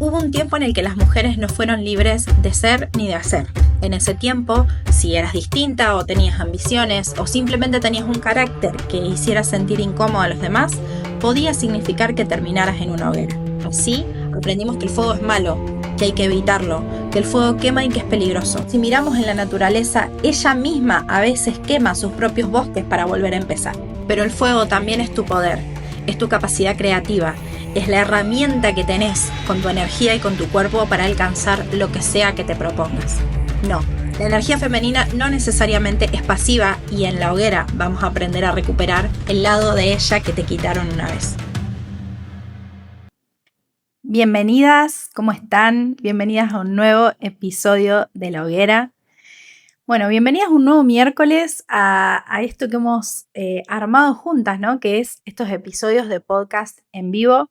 Hubo un tiempo en el que las mujeres no fueron libres de ser ni de hacer. En ese tiempo, si eras distinta o tenías ambiciones o simplemente tenías un carácter que hiciera sentir incómodo a los demás, podía significar que terminaras en una hoguera. Así, aprendimos que el fuego es malo, que hay que evitarlo, que el fuego quema y que es peligroso. Si miramos en la naturaleza, ella misma a veces quema sus propios bosques para volver a empezar. Pero el fuego también es tu poder, es tu capacidad creativa, es la herramienta que tenés con tu energía y con tu cuerpo para alcanzar lo que sea que te propongas. No, la energía femenina no necesariamente es pasiva y en la hoguera vamos a aprender a recuperar el lado de ella que te quitaron una vez. Bienvenidas, ¿cómo están? Bienvenidas a un nuevo episodio de La Hoguera. Bueno, bienvenidas un nuevo miércoles a esto que hemos armado juntas, ¿no? Que es estos episodios de podcast en vivo.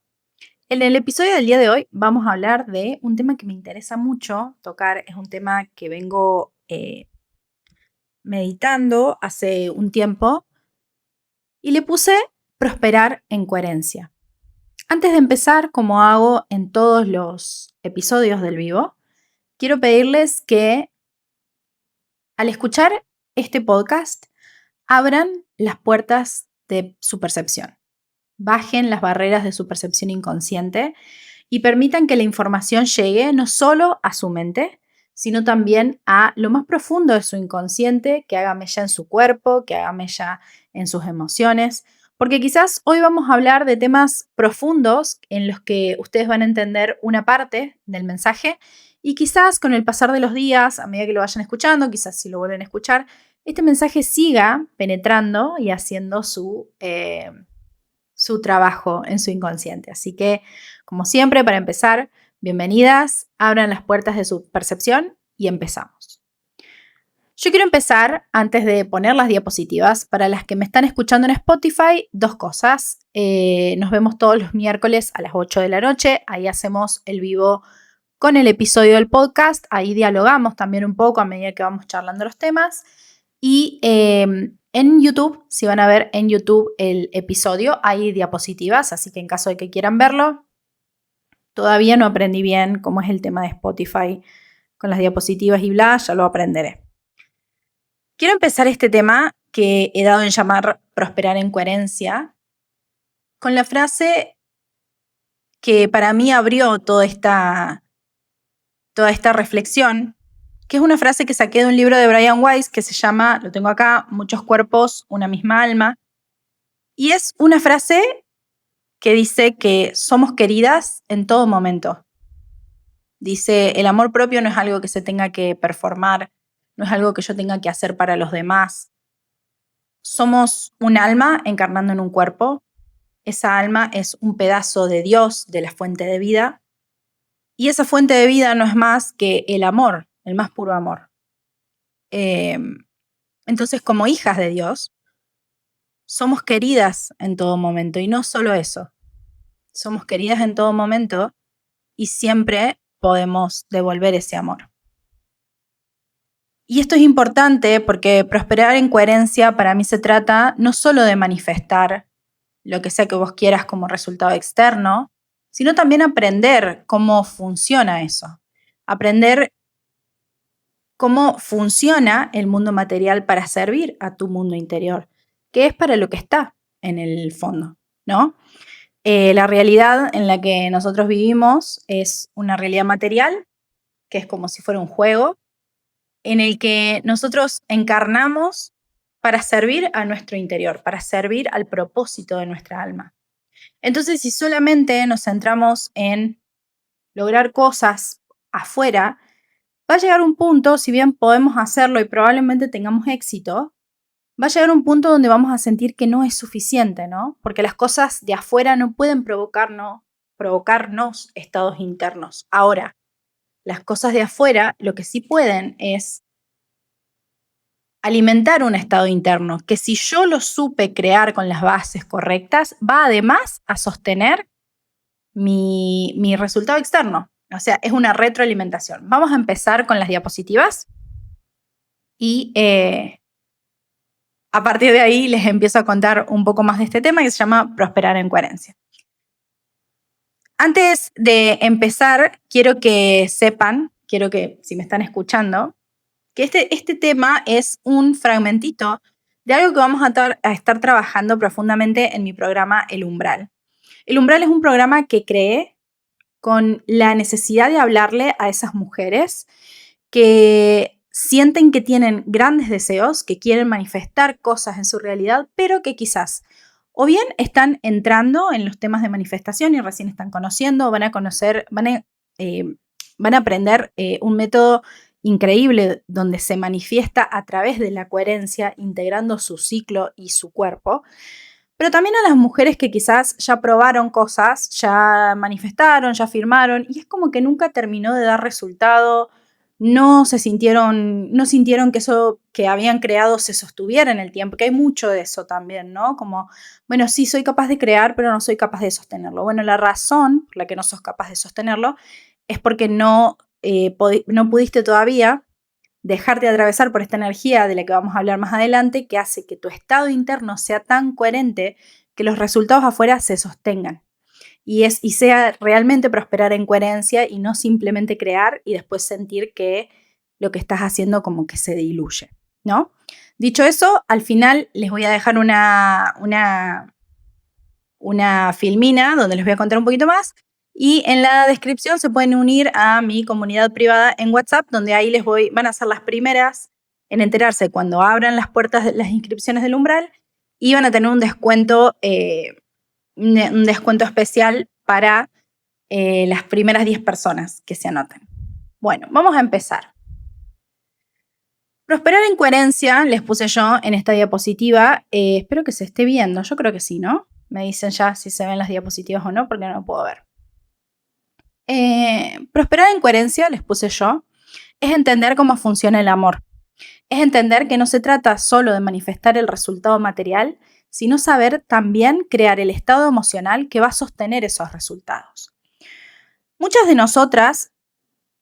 En el episodio del día de hoy vamos a hablar de un tema que me interesa mucho tocar. Es un tema que vengo meditando hace un tiempo y le puse prosperar en coherencia. Antes de empezar, como hago en todos los episodios del vivo, quiero pedirles que al escuchar este podcast abran las puertas de su percepción. Bajen las barreras de su percepción inconsciente y permitan que la información llegue no solo a su mente, sino también a lo más profundo de su inconsciente, que haga mella en su cuerpo, que haga mella en sus emociones, porque quizás hoy vamos a hablar de temas profundos en los que ustedes van a entender una parte del mensaje y quizás con el pasar de los días, a medida que lo vayan escuchando, quizás si lo vuelven a escuchar, este mensaje siga penetrando y haciendo su trabajo en su inconsciente. Así que, como siempre, para empezar, bienvenidas, abran las puertas de su percepción y empezamos. Yo quiero empezar, antes de poner las diapositivas, para las que me están escuchando en Spotify, dos cosas. Nos vemos todos los miércoles a las 8 de la noche, ahí hacemos el vivo con el episodio del podcast, ahí dialogamos también un poco a medida que vamos charlando los temas. Y en YouTube, si van a ver en YouTube el episodio, hay diapositivas, así que en caso de que quieran verlo, todavía no aprendí bien cómo es el tema de Spotify con las diapositivas y bla, ya lo aprenderé. Quiero empezar este tema que he dado en llamar prosperar en coherencia con la frase que para mí abrió toda esta reflexión, que es una frase que saqué de un libro de Brian Weiss que se llama, lo tengo acá, Muchos cuerpos, una misma alma. Y es una frase que dice que somos queridas en todo momento. Dice, el amor propio no es algo que se tenga que performar, no es algo que yo tenga que hacer para los demás. Somos un alma encarnando en un cuerpo. Esa alma es un pedazo de Dios, de la fuente de vida. Y esa fuente de vida no es más que el amor, el más puro amor. Entonces, como hijas de Dios, somos queridas en todo momento. Y no solo eso, somos queridas en todo momento y siempre podemos devolver ese amor. Y esto es importante porque prosperar en coherencia para mí se trata no solo de manifestar lo que sea que vos quieras como resultado externo, sino también aprender cómo funciona eso. Aprender cómo funciona el mundo material para servir a tu mundo interior, que es para lo que está en el fondo, ¿no? La realidad en la que nosotros vivimos es una realidad material, que es como si fuera un juego, en el que nosotros encarnamos para servir a nuestro interior, para servir al propósito de nuestra alma. Entonces, si solamente nos centramos en lograr cosas afuera, va a llegar un punto, si bien podemos hacerlo y probablemente tengamos éxito, va a llegar un punto donde vamos a sentir que no es suficiente, ¿no? Porque las cosas de afuera no pueden provocarnos estados internos. Ahora, las cosas de afuera lo que sí pueden es alimentar un estado interno, que si yo lo supe crear con las bases correctas, va además a sostener mi resultado externo. O sea, es una retroalimentación. Vamos a empezar con las diapositivas y a partir de ahí les empiezo a contar un poco más de este tema que se llama prosperar en coherencia. Antes de empezar, quiero que sepan, quiero que, si me están escuchando, que este tema es un fragmentito de algo que vamos a estar trabajando profundamente en mi programa El Umbral. El Umbral es un programa que creé con la necesidad de hablarle a esas mujeres que sienten que tienen grandes deseos, que quieren manifestar cosas en su realidad, pero que quizás o bien están entrando en los temas de manifestación y recién están conociendo, van a conocer, van a aprender un método increíble donde se manifiesta a través de la coherencia, integrando su ciclo y su cuerpo, pero también a las mujeres que quizás ya probaron cosas, ya manifestaron, ya firmaron, y es como que nunca terminó de dar resultado, no sintieron que eso que habían creado se sostuviera en el tiempo, que hay mucho de eso también, ¿no? Como, bueno, sí, soy capaz de crear, pero no soy capaz de sostenerlo. Bueno, la razón por la que no sos capaz de sostenerlo es porque no pudiste todavía dejarte atravesar por esta energía de la que vamos a hablar más adelante, que hace que tu estado interno sea tan coherente que los resultados afuera se sostengan y sea realmente prosperar en coherencia y no simplemente crear y después sentir que lo que estás haciendo como que se diluye, ¿no? Dicho eso, al final les voy a dejar una filmina donde les voy a contar un poquito más. Y en la descripción se pueden unir a mi comunidad privada en WhatsApp, donde ahí van a ser las primeras en enterarse cuando abran las puertas de las inscripciones del umbral y van a tener un descuento especial para las primeras 10 personas que se anoten. Bueno, vamos a empezar. Prosperar en coherencia, les puse yo en esta diapositiva. Espero que se esté viendo, yo creo que sí, ¿no? Me dicen ya si se ven las diapositivas o no, porque no lo puedo ver. Prosperar en coherencia, les puse yo, es entender cómo funciona el amor. Es entender que no se trata solo de manifestar el resultado material, sino saber también crear el estado emocional que va a sostener esos resultados. Muchas de nosotras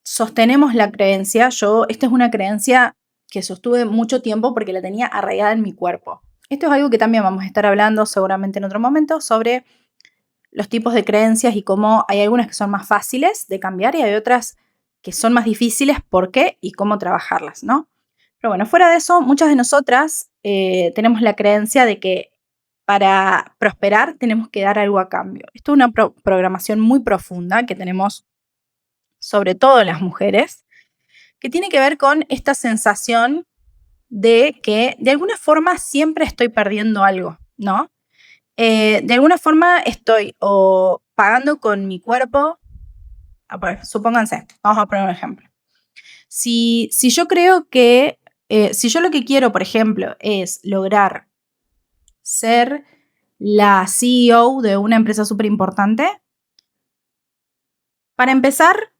sostenemos la creencia, esta es una creencia que sostuve mucho tiempo porque la tenía arraigada en mi cuerpo. Esto es algo que también vamos a estar hablando seguramente en otro momento sobre los tipos de creencias y cómo hay algunas que son más fáciles de cambiar y hay otras que son más difíciles, por qué y cómo trabajarlas, ¿no? Pero bueno, fuera de eso, muchas de nosotras tenemos la creencia de que para prosperar tenemos que dar algo a cambio. Esto es una programación muy profunda que tenemos sobre todo las mujeres, que tiene que ver con esta sensación de que de alguna forma siempre estoy perdiendo algo, ¿no? De alguna forma estoy o pagando con mi cuerpo, supónganse, vamos a poner un ejemplo. Si yo creo que, si yo lo que quiero, por ejemplo, es lograr ser la CEO de una empresa súper importante, para empezar,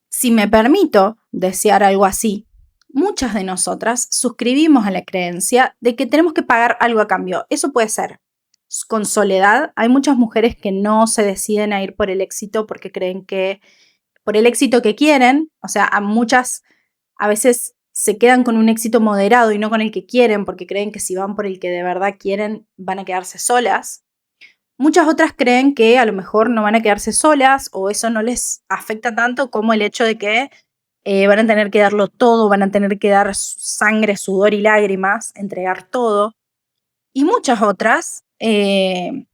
si me permito desear algo así, muchas de nosotras suscribimos a la creencia de que tenemos que pagar algo a cambio. Eso puede ser con soledad. Hay muchas mujeres que no se deciden a ir por el éxito porque creen que por el éxito que quieren, o sea, a muchas a veces se quedan con un éxito moderado y no con el que quieren porque creen que si van por el que de verdad quieren van a quedarse solas. Muchas otras creen que a lo mejor no van a quedarse solas o eso no les afecta tanto como el hecho de que van a tener que darlo todo, van a tener que dar sangre, sudor y lágrimas, entregar todo. Y muchas otras, en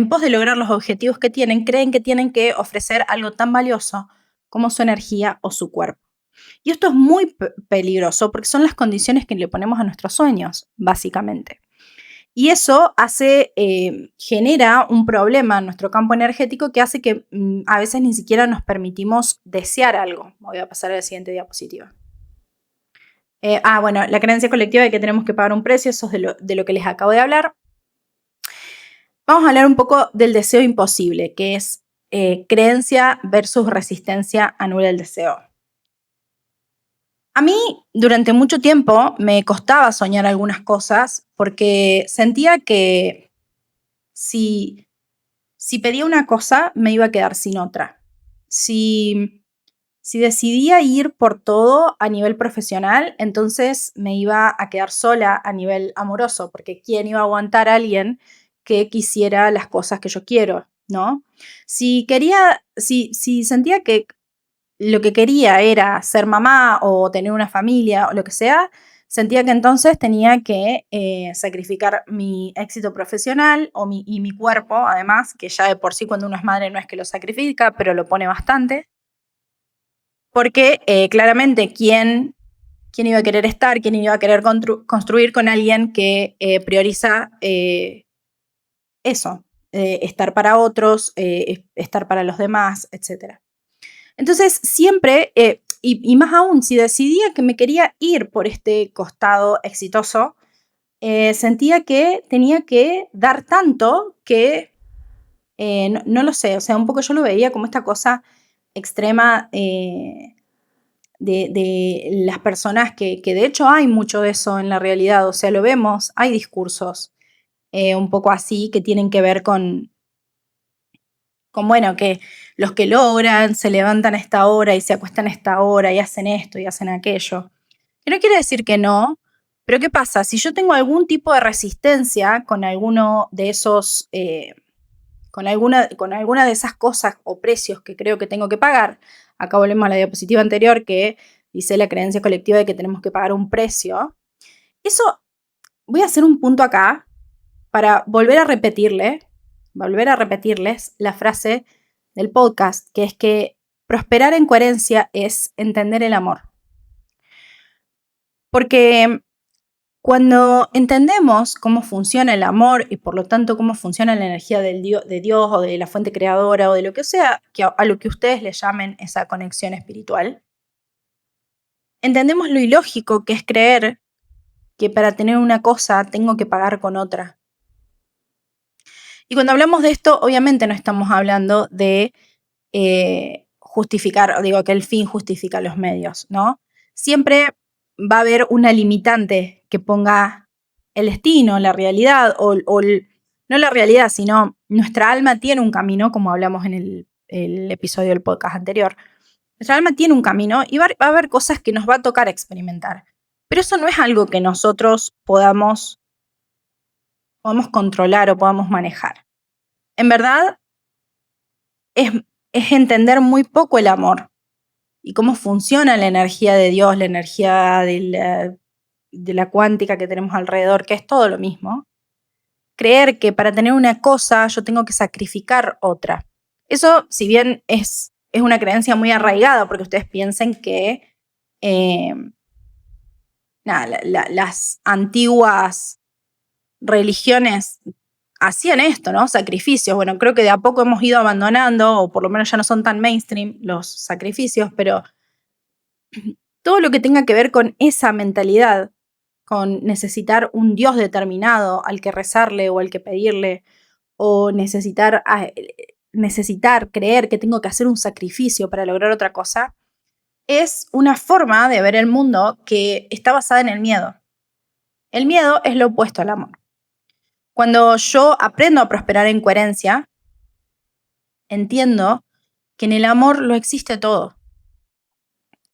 pos de lograr los objetivos que tienen, creen que tienen que ofrecer algo tan valioso como su energía o su cuerpo. Y esto es muy peligroso porque son las condiciones que le ponemos a nuestros sueños, básicamente. Y eso genera un problema en nuestro campo energético que hace que a veces ni siquiera nos permitimos desear algo. Voy a pasar a la siguiente diapositiva. Bueno, la creencia colectiva de que tenemos que pagar un precio, eso es de lo que les acabo de hablar. Vamos a hablar un poco del deseo imposible, que es creencia versus resistencia anula el deseo. A mí, durante mucho tiempo, me costaba soñar algunas cosas porque sentía que si pedía una cosa, me iba a quedar sin otra. Si decidía ir por todo a nivel profesional, entonces me iba a quedar sola a nivel amoroso, porque ¿quién iba a aguantar a alguien que quisiera las cosas que yo quiero, ¿no? Si sentía que lo que quería era ser mamá o tener una familia o lo que sea, sentía que entonces tenía que sacrificar mi éxito profesional y mi cuerpo, además, que ya de por sí cuando uno es madre no es que lo sacrifica, pero lo pone bastante, porque claramente quién iba a querer estar, quién iba a querer construir con alguien que prioriza eso, estar para otros, estar para los demás, etc. Entonces, siempre, y más aún, si decidía que me quería ir por este costado exitoso, sentía que tenía que dar tanto que, no lo sé, o sea, un poco yo lo veía como esta cosa extrema de las personas que de hecho hay mucho de eso en la realidad, o sea, lo vemos, hay discursos un poco así que tienen que ver con, bueno, que los que logran se levantan a esta hora y se acuestan a esta hora y hacen esto y hacen aquello. Que no quiere decir que no, pero ¿qué pasa? Si yo tengo algún tipo de resistencia con alguno de esos, con alguna de esas cosas o precios que creo que tengo que pagar, acá volvemos a la diapositiva anterior que dice la creencia colectiva de que tenemos que pagar un precio, eso voy a hacer un punto acá para volver a repetirles la frase del podcast, que es que prosperar en coherencia es entender el amor. Porque cuando entendemos cómo funciona el amor y por lo tanto cómo funciona la energía de Dios o de la fuente creadora o de lo que sea, a lo que ustedes le llamen esa conexión espiritual, entendemos lo ilógico que es creer que para tener una cosa tengo que pagar con otra. Y cuando hablamos de esto, obviamente no estamos hablando de justificar, digo que el fin justifica los medios, ¿no? Siempre va a haber una limitante que ponga el destino, la realidad, no la realidad, sino nuestra alma tiene un camino, como hablamos en el episodio del podcast anterior. Nuestra alma tiene un camino y va a haber cosas que nos va a tocar experimentar. Pero eso no es algo que nosotros podamos controlar o podamos manejar. En verdad, es entender muy poco el amor y cómo funciona la energía de Dios, la energía de la cuántica que tenemos alrededor, que es todo lo mismo. Creer que para tener una cosa yo tengo que sacrificar otra. Eso, si bien es una creencia muy arraigada, porque ustedes piensen que las antiguas religiones hacían esto, ¿no? Sacrificios. Bueno, creo que de a poco hemos ido abandonando, o por lo menos ya no son tan mainstream los sacrificios, pero todo lo que tenga que ver con esa mentalidad, con necesitar un Dios determinado al que rezarle o al que pedirle, o necesitar creer que tengo que hacer un sacrificio para lograr otra cosa, es una forma de ver el mundo que está basada en el miedo. El miedo es lo opuesto al amor. Cuando yo aprendo a prosperar en coherencia, entiendo que en el amor lo existe todo.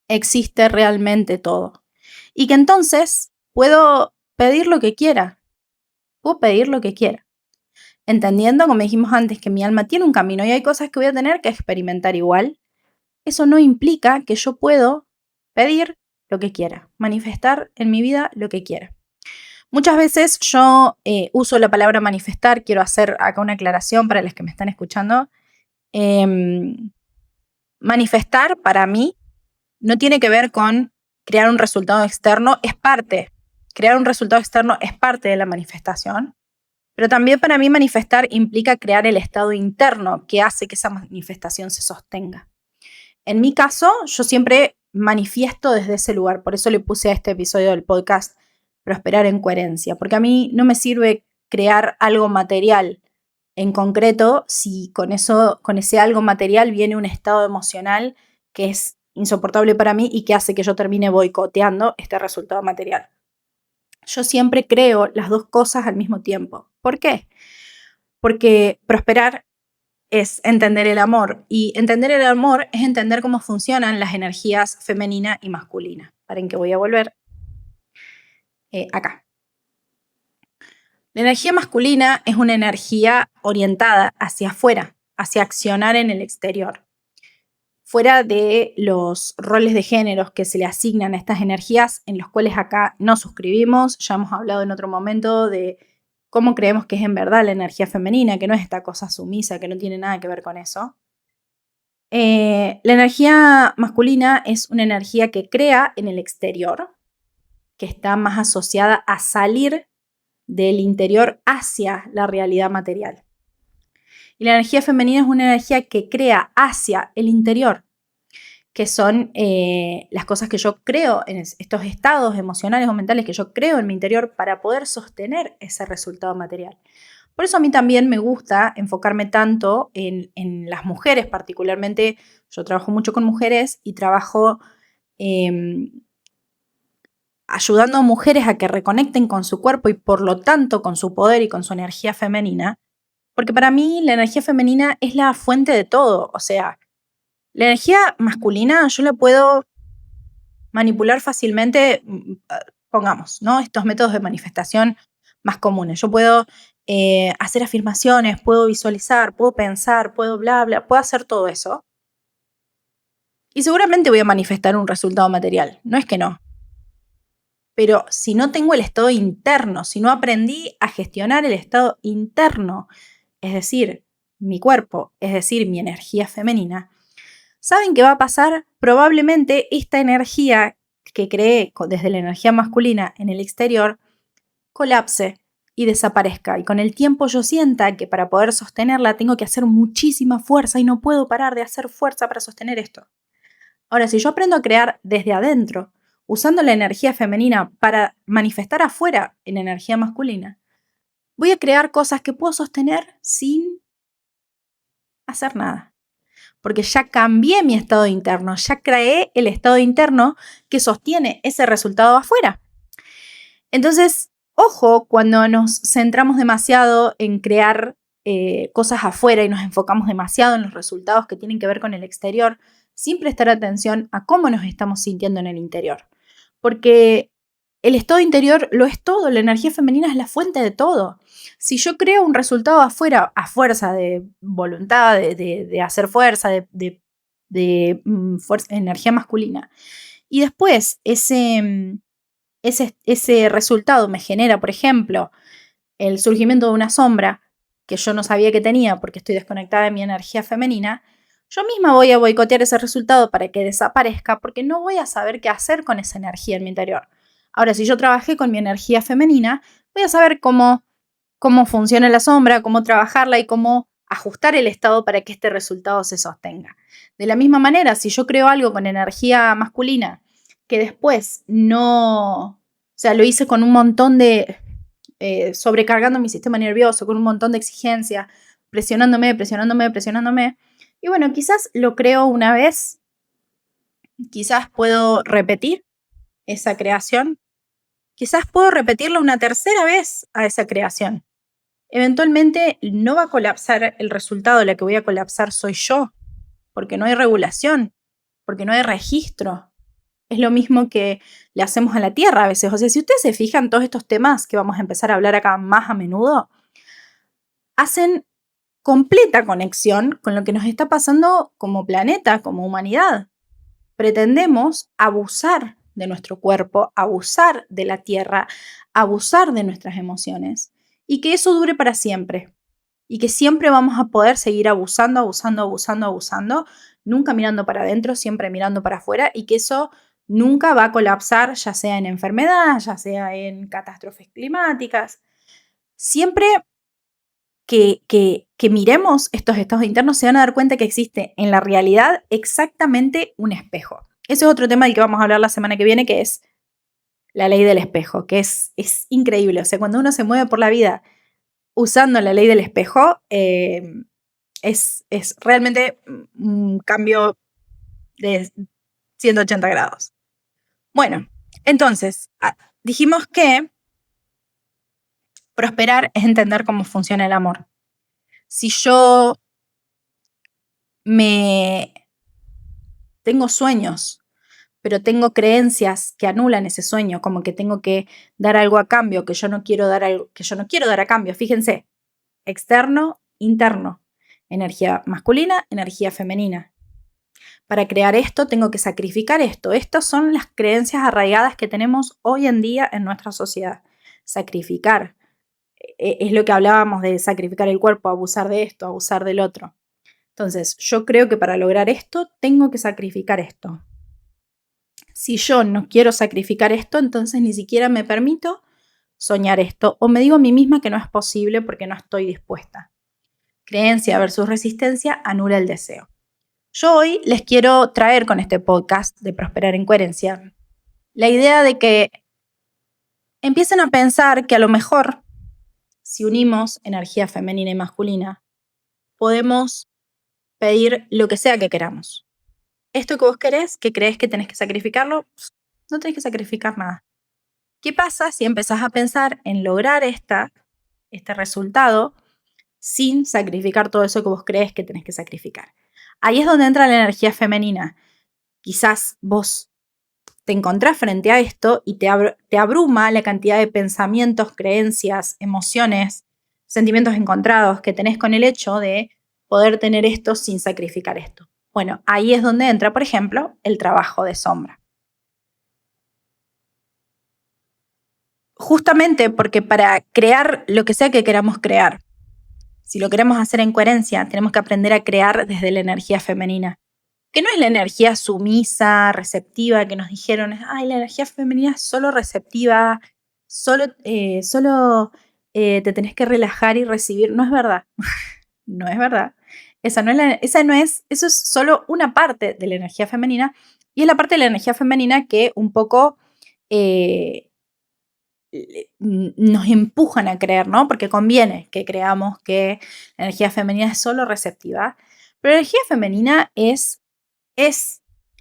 Existe realmente todo. Y que entonces puedo pedir lo que quiera. Puedo pedir lo que quiera. Entendiendo, como dijimos antes, que mi alma tiene un camino y hay cosas que voy a tener que experimentar igual, eso no implica que yo puedo pedir lo que quiera, manifestar en mi vida lo que quiera. Muchas veces yo uso la palabra manifestar, quiero hacer acá una aclaración para los que me están escuchando. Manifestar para mí no tiene que ver con crear un resultado externo, crear un resultado externo es parte de la manifestación, pero también para mí manifestar implica crear el estado interno que hace que esa manifestación se sostenga. En mi caso, yo siempre manifiesto desde ese lugar, por eso le puse a este episodio del podcast Prosperar en Coherencia, porque a mí no me sirve crear algo material en concreto si con ese algo material viene un estado emocional que es insoportable para mí y que hace que yo termine boicoteando este resultado material. Yo siempre creo las dos cosas al mismo tiempo. ¿Por qué? Porque prosperar es entender el amor y entender el amor es entender cómo funcionan las energías femenina y masculina. Paren que voy a volver acá. La energía masculina es una energía orientada hacia afuera, hacia accionar en el exterior. Fuera de los roles de géneros que se le asignan a estas energías, en los cuales acá no suscribimos, ya hemos hablado en otro momento de cómo creemos que es en verdad la energía femenina, que no es esta cosa sumisa, que no tiene nada que ver con eso. La energía masculina es una energía que crea en el exterior, que está más asociada a salir del interior hacia la realidad material. Y la energía femenina es una energía que crea hacia el interior, que son las cosas que yo creo en estos estados emocionales o mentales que yo creo en mi interior para poder sostener ese resultado material. Por eso a mí también me gusta enfocarme tanto en las mujeres, particularmente yo trabajo mucho con mujeres y trabajo ayudando a mujeres a que reconecten con su cuerpo y por lo tanto con su poder y con su energía femenina, porque para mí la energía femenina es la fuente de todo. O sea, la energía masculina yo la puedo manipular fácilmente, pongamos, ¿no? Estos métodos de manifestación más comunes. Yo puedo hacer afirmaciones, puedo visualizar, puedo pensar, puedo bla, bla, puedo hacer todo eso. Y seguramente voy a manifestar un resultado material, no es que no. Pero si no tengo el estado interno, si no aprendí a gestionar el estado interno, es decir, mi cuerpo, es decir, mi energía femenina, ¿saben qué va a pasar? Probablemente esta energía que creé desde la energía masculina en el exterior colapse y desaparezca. Y con el tiempo yo sienta que para poder sostenerla tengo que hacer muchísima fuerza y no puedo parar de hacer fuerza para sostener esto. Ahora, si yo aprendo a crear desde adentro, usando la energía femenina para manifestar afuera en energía masculina, voy a crear cosas que puedo sostener sin hacer nada. Porque ya cambié mi estado interno, ya creé el estado interno que sostiene ese resultado afuera. Entonces, ojo cuando nos centramos demasiado en crear cosas afuera y nos enfocamos demasiado en los resultados que tienen que ver con el exterior, sin prestar atención a cómo nos estamos sintiendo en el interior. Porque el estado interior lo es todo, la energía femenina es la fuente de todo. Si yo creo un resultado afuera a fuerza de voluntad, de hacer fuerza, fuerza, energía masculina, y después ese resultado me genera, por ejemplo, el surgimiento de una sombra que yo no sabía que tenía porque estoy desconectada de mi energía femenina, yo misma voy a boicotear ese resultado para que desaparezca porque no voy a saber qué hacer con esa energía en mi interior. Ahora, si yo trabajé con mi energía femenina, voy a saber cómo funciona la sombra, cómo trabajarla y cómo ajustar el estado para que este resultado se sostenga. De la misma manera, si yo creo algo con energía masculina que después no, o sea, lo hice con un montón de, sobrecargando mi sistema nervioso, con un montón de exigencia, presionándome, presionándome, presionándome, y bueno, quizás lo creo una vez, quizás puedo repetir esa creación, quizás puedo repetirlo una tercera vez a esa creación. Eventualmente no va a colapsar el resultado, la que voy a colapsar soy yo, porque no hay regulación, porque no hay registro. Es lo mismo que le hacemos a la Tierra a veces. O sea, si ustedes se fijan, todos estos temas que vamos a empezar a hablar acá más a menudo, hacen completa conexión con lo que nos está pasando como planeta, como humanidad. Pretendemos abusar de nuestro cuerpo, abusar de la Tierra, abusar de nuestras emociones y que eso dure para siempre. Y que siempre vamos a poder seguir abusando, abusando, abusando, abusando, nunca mirando para adentro, siempre mirando para afuera y que eso nunca va a colapsar, ya sea en enfermedad, ya sea en catástrofes climáticas. Siempre que miremos estos estados internos se van a dar cuenta que existe en la realidad exactamente un espejo. Ese es otro tema del que vamos a hablar la semana que viene, que es la ley del espejo, que es increíble. O sea, cuando uno se mueve por la vida usando la ley del espejo, es realmente un cambio de 180 grados. Bueno, entonces, dijimos que prosperar es entender cómo funciona el amor. Si yo tengo sueños, pero tengo creencias que anulan ese sueño, como que tengo que dar algo a cambio, que yo no quiero dar algo, que yo no quiero dar a cambio. Fíjense, externo, interno. Energía masculina, energía femenina. Para crear esto tengo que sacrificar esto. Estas son las creencias arraigadas que tenemos hoy en día en nuestra sociedad. Sacrificar. Es lo que hablábamos de sacrificar el cuerpo, abusar de esto, abusar del otro. Entonces, yo creo que para lograr esto, tengo que sacrificar esto. Si yo no quiero sacrificar esto, entonces ni siquiera me permito soñar esto o me digo a mí misma que no es posible porque no estoy dispuesta. Creencia versus resistencia anula el deseo. Yo hoy les quiero traer con este podcast de Prosperar en Coherencia la idea de que empiecen a pensar que a lo mejor si unimos energía femenina y masculina, podemos pedir lo que sea que queramos. Esto que vos querés, que crees que tenés que sacrificarlo, no tenés que sacrificar nada. ¿Qué pasa si empezás a pensar en lograr este resultado sin sacrificar todo eso que vos crees que tenés que sacrificar? Ahí es donde entra la energía femenina. Quizás vos te encontrás frente a esto y te abruma la cantidad de pensamientos, creencias, emociones, sentimientos encontrados que tenés con el hecho de poder tener esto sin sacrificar esto. Bueno, ahí es donde entra, por ejemplo, el trabajo de sombra. Justamente porque para crear lo que sea que queramos crear, si lo queremos hacer en coherencia, tenemos que aprender a crear desde la energía femenina, que no es la energía sumisa, receptiva, que nos dijeron, ay, la energía femenina es solo receptiva, solo te tenés que relajar y recibir. No es verdad, no es verdad. Eso es solo una parte de la energía femenina y es la parte de la energía femenina que un poco nos empujan a creer, ¿no? Porque conviene que creamos que la energía femenina es solo receptiva, pero la energía femenina es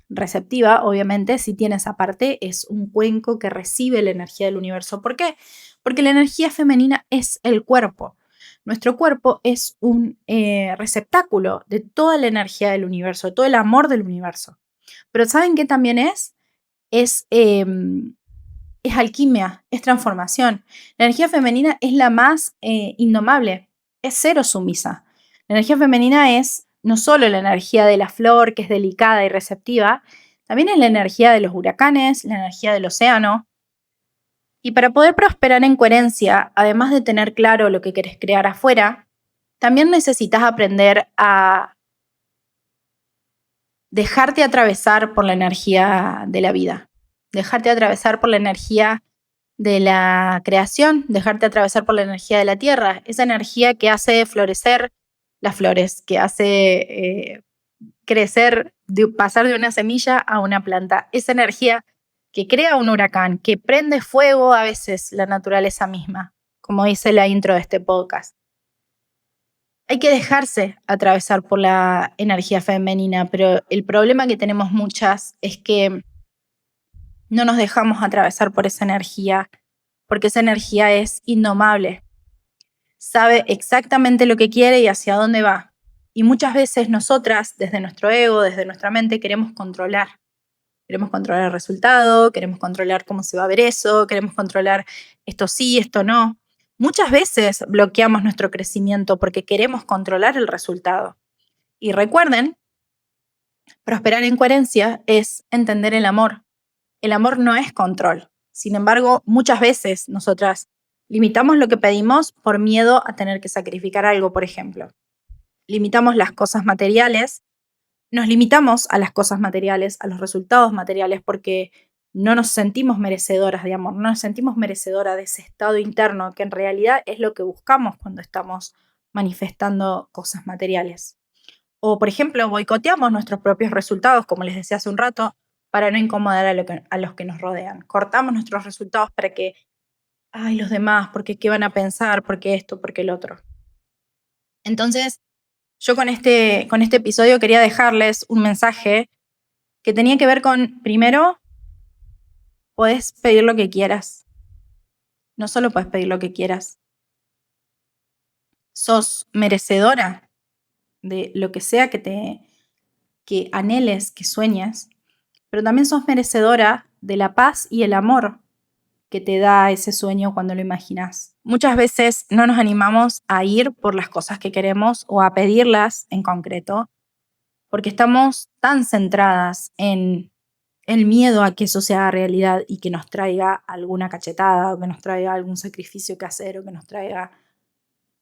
receptiva, obviamente, si tiene esa parte, es un cuenco que recibe la energía del universo. ¿Por qué? Porque la energía femenina es el cuerpo. Nuestro cuerpo es un receptáculo de toda la energía del universo, de todo el amor del universo. Pero ¿saben qué también es? Es alquimia, es transformación. La energía femenina es la más indomable, es cero sumisa. La energía femenina es no solo la energía de la flor, que es delicada y receptiva, también es la energía de los huracanes, la energía del océano. Y para poder prosperar en coherencia, además de tener claro lo que querés crear afuera, también necesitas aprender a dejarte atravesar por la energía de la vida, dejarte atravesar por la energía de la creación, dejarte atravesar por la energía de la tierra, esa energía que hace florecer las flores, que hace crecer, pasar de una semilla a una planta, esa energía que crea un huracán, que prende fuego a veces la naturaleza misma, como dice la intro de este podcast. Hay que dejarse atravesar por la energía femenina, pero el problema que tenemos muchas es que no nos dejamos atravesar por esa energía, porque esa energía es indomable. Sabe exactamente lo que quiere y hacia dónde va. Y muchas veces nosotras, desde nuestro ego, desde nuestra mente, queremos controlar. Queremos controlar el resultado, queremos controlar cómo se va a ver eso, queremos controlar esto sí, esto no. Muchas veces bloqueamos nuestro crecimiento porque queremos controlar el resultado. Y recuerden, prosperar en coherencia es entender el amor. El amor no es control. Sin embargo, muchas veces nosotras limitamos lo que pedimos por miedo a tener que sacrificar algo, por ejemplo. Limitamos las cosas materiales, nos limitamos a las cosas materiales, a los resultados materiales, porque no nos sentimos merecedoras de amor, no nos sentimos merecedoras de ese estado interno, que en realidad es lo que buscamos cuando estamos manifestando cosas materiales. O, por ejemplo, boicoteamos nuestros propios resultados, como les decía hace un rato, para no incomodar a los que nos rodean. Cortamos nuestros resultados para que, ay, los demás, porque qué van a pensar, porque esto, porque el otro. Entonces, yo con este episodio quería dejarles un mensaje que tenía que ver con, primero, podés pedir lo que quieras. No solo podés pedir lo que quieras. Sos merecedora de lo que sea que anheles, que sueñes, pero también sos merecedora de la paz y el amor que te da ese sueño cuando lo imaginas. Muchas veces no nos animamos a ir por las cosas que queremos o a pedirlas en concreto, porque estamos tan centradas en el miedo a que eso sea realidad y que nos traiga alguna cachetada o que nos traiga algún sacrificio que hacer o que nos traiga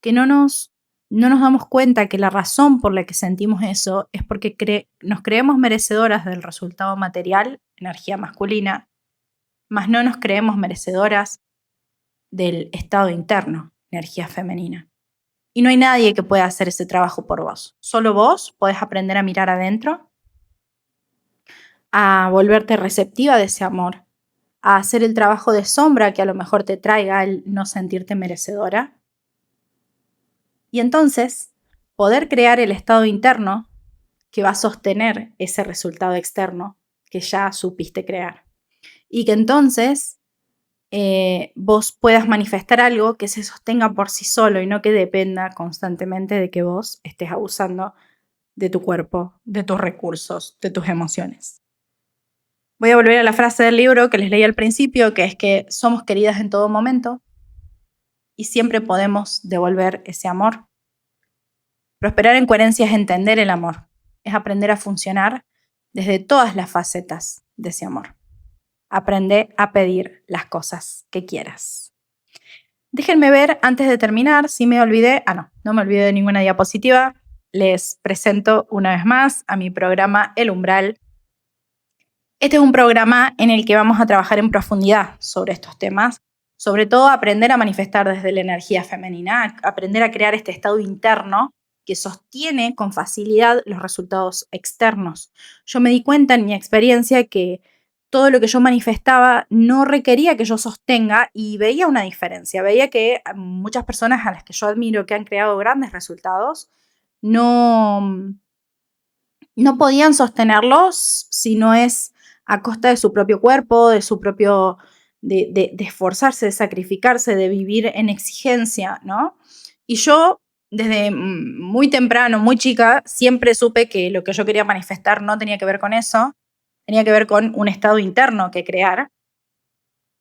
que no nos damos cuenta que la razón por la que sentimos eso es porque nos creemos merecedoras del resultado material, energía masculina, mas no nos creemos merecedoras del estado interno, energía femenina. Y no hay nadie que pueda hacer ese trabajo por vos. Solo vos podés aprender a mirar adentro, a volverte receptiva de ese amor, a hacer el trabajo de sombra que a lo mejor te traiga el no sentirte merecedora. Y entonces, poder crear el estado interno que va a sostener ese resultado externo que ya supiste crear. Y que entonces vos puedas manifestar algo que se sostenga por sí solo y no que dependa constantemente de que vos estés abusando de tu cuerpo, de tus recursos, de tus emociones. Voy a volver a la frase del libro que les leí al principio, que es que somos queridas en todo momento y siempre podemos devolver ese amor. Prosperar en coherencia es entender el amor, es aprender a funcionar desde todas las facetas de ese amor. Aprende a pedir las cosas que quieras. Déjenme ver, antes de terminar, si me olvidé, no me olvidé de ninguna diapositiva. Les presento una vez más a mi programa El Umbral. Este es un programa en el que vamos a trabajar en profundidad sobre estos temas, sobre todo aprender a manifestar desde la energía femenina, aprender a crear este estado interno que sostiene con facilidad los resultados externos. Yo me di cuenta en mi experiencia que todo lo que yo manifestaba no requería que yo sostenga y veía una diferencia. Veía que muchas personas a las que yo admiro que han creado grandes resultados no podían sostenerlos si no es a costa de su propio cuerpo, de su propio, de esforzarse, de sacrificarse, de vivir en exigencia, ¿no? Y yo, desde muy temprano, muy chica, siempre supe que lo que yo quería manifestar no tenía que ver con eso, tenía que ver con un estado interno que crear.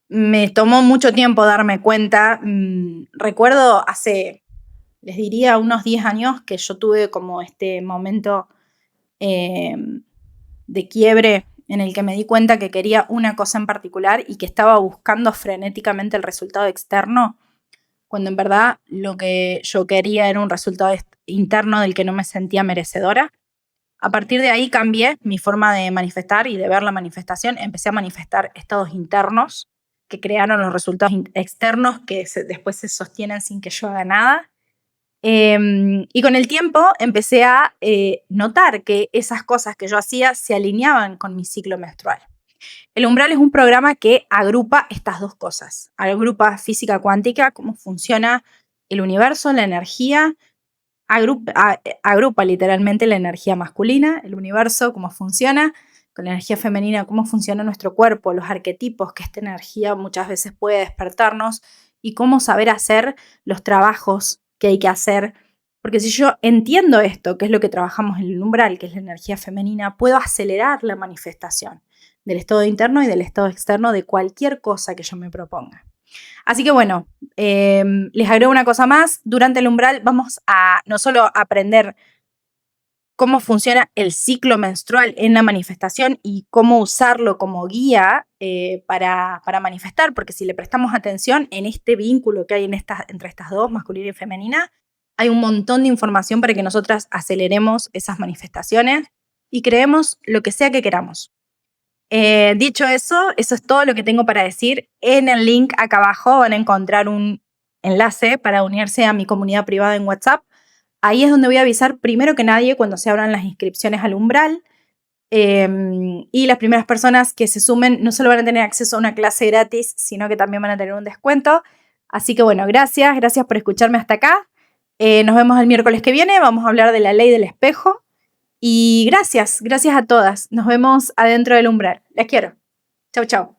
Me tomó mucho tiempo darme cuenta. Recuerdo hace, les diría, unos 10 años que yo tuve como este momento de quiebre en el que me di cuenta que quería una cosa en particular y que estaba buscando frenéticamente el resultado externo, cuando en verdad lo que yo quería era un resultado interno del que no me sentía merecedora. A partir de ahí cambié mi forma de manifestar y de ver la manifestación. Empecé a manifestar estados internos que crearon los resultados externos que después se sostienen sin que yo haga nada. Y con el tiempo empecé a notar que esas cosas que yo hacía se alineaban con mi ciclo menstrual. El Umbral es un programa que agrupa estas dos cosas. Agrupa física cuántica, cómo funciona el universo, la energía. Agrupa literalmente la energía masculina, el universo, cómo funciona, con la energía femenina, cómo funciona nuestro cuerpo, los arquetipos que esta energía muchas veces puede despertarnos y cómo saber hacer los trabajos que hay que hacer. Porque si yo entiendo esto, que es lo que trabajamos en el umbral, que es la energía femenina, puedo acelerar la manifestación del estado interno y del estado externo de cualquier cosa que yo me proponga. Así que bueno, les agrego una cosa más. Durante el umbral vamos a no solo aprender cómo funciona el ciclo menstrual en la manifestación y cómo usarlo como guía para manifestar, porque si le prestamos atención en este vínculo que hay entre estas dos, masculina y femenina, hay un montón de información para que nosotras aceleremos esas manifestaciones y creemos lo que sea que queramos. Dicho eso es todo lo que tengo para decir. En el link acá abajo van a encontrar un enlace para unirse a mi comunidad privada en WhatsApp. Ahí es donde voy a avisar primero que nadie cuando se abran las inscripciones al umbral. Y las primeras personas que se sumen no solo van a tener acceso a una clase gratis, sino que también van a tener un descuento. Así que bueno, gracias por escucharme hasta acá. Nos vemos el miércoles que viene. Vamos a hablar de la ley del espejo. Y gracias a todas. Nos vemos adentro del umbral. Las quiero. Chau, chau.